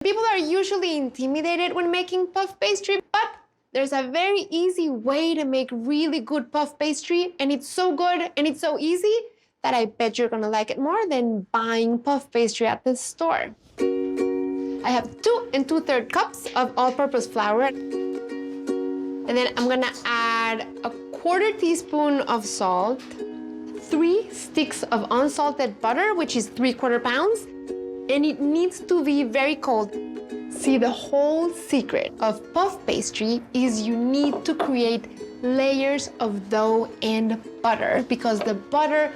People are usually intimidated when making puff pastry, but there's a very easy way to make really good puff pastry, and it's so good and it's so easy that I bet you're gonna like it more than buying puff pastry at the store. I have 2 2/3 cups of all-purpose flour, and then I'm gonna add a 1/4 teaspoon of salt, 3 sticks of unsalted butter, which is 3/4 pounds, and it needs to be very cold. See, the whole secret of puff pastry is you need to create layers of dough and butter, because the butter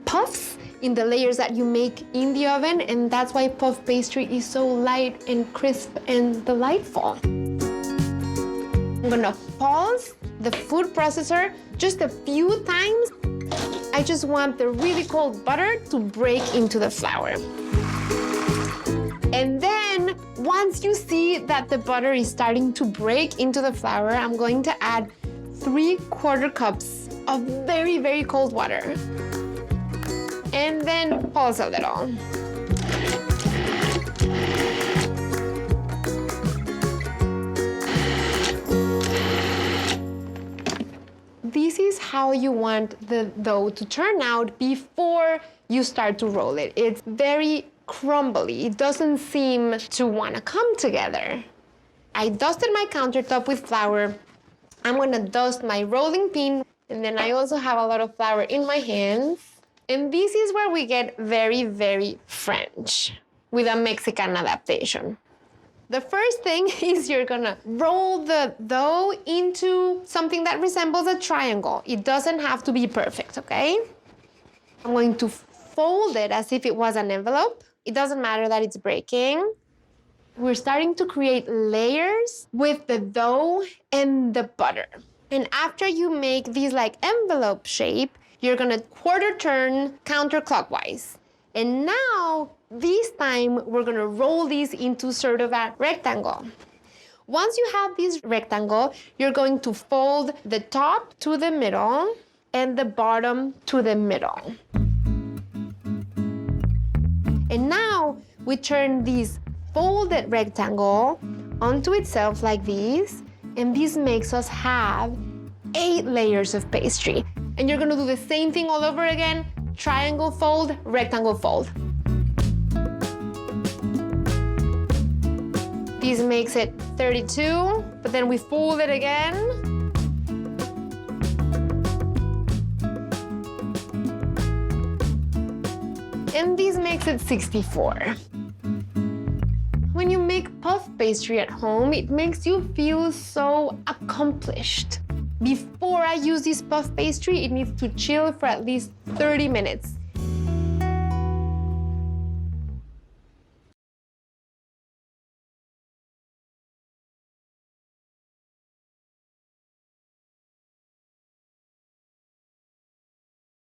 puffs in the layers that you make in the oven, and that's why puff pastry is so light and crisp and delightful. I'm gonna pause the food processor just a few times. I just want the really cold butter to break into the flour. And then, once you see that the butter is starting to break into the flour, I'm going to add 3/4 cups of very, very cold water. And then pause a little. This is how you want the dough to turn out before you start to roll it. It's very crumbly. It doesn't seem to want to come together. I dusted my countertop with flour. I'm going to dust my rolling pin, and then I also have a lot of flour in my hands. And this is where we get very, very French with a Mexican adaptation. The first thing is you're gonna roll the dough into something that resembles a triangle. It doesn't have to be perfect, okay? I'm going to fold it as if it was an envelope. It doesn't matter that it's breaking. We're starting to create layers with the dough and the butter. And after you make these like envelope shape, you're gonna 1/4 turn counterclockwise. And now, this time, we're gonna roll these into sort of a rectangle. Once you have this rectangle, you're going to fold the top to the middle and the bottom to the middle. And now, we turn this folded rectangle onto itself like this, and this makes us have 8 layers of pastry. And you're gonna do the same thing all over again, triangle fold, rectangle fold. This makes it 32, but then we fold it again. And this makes it 64. When you make puff pastry at home, it makes you feel so accomplished. Before I use this puff pastry, it needs to chill for at least 30 minutes.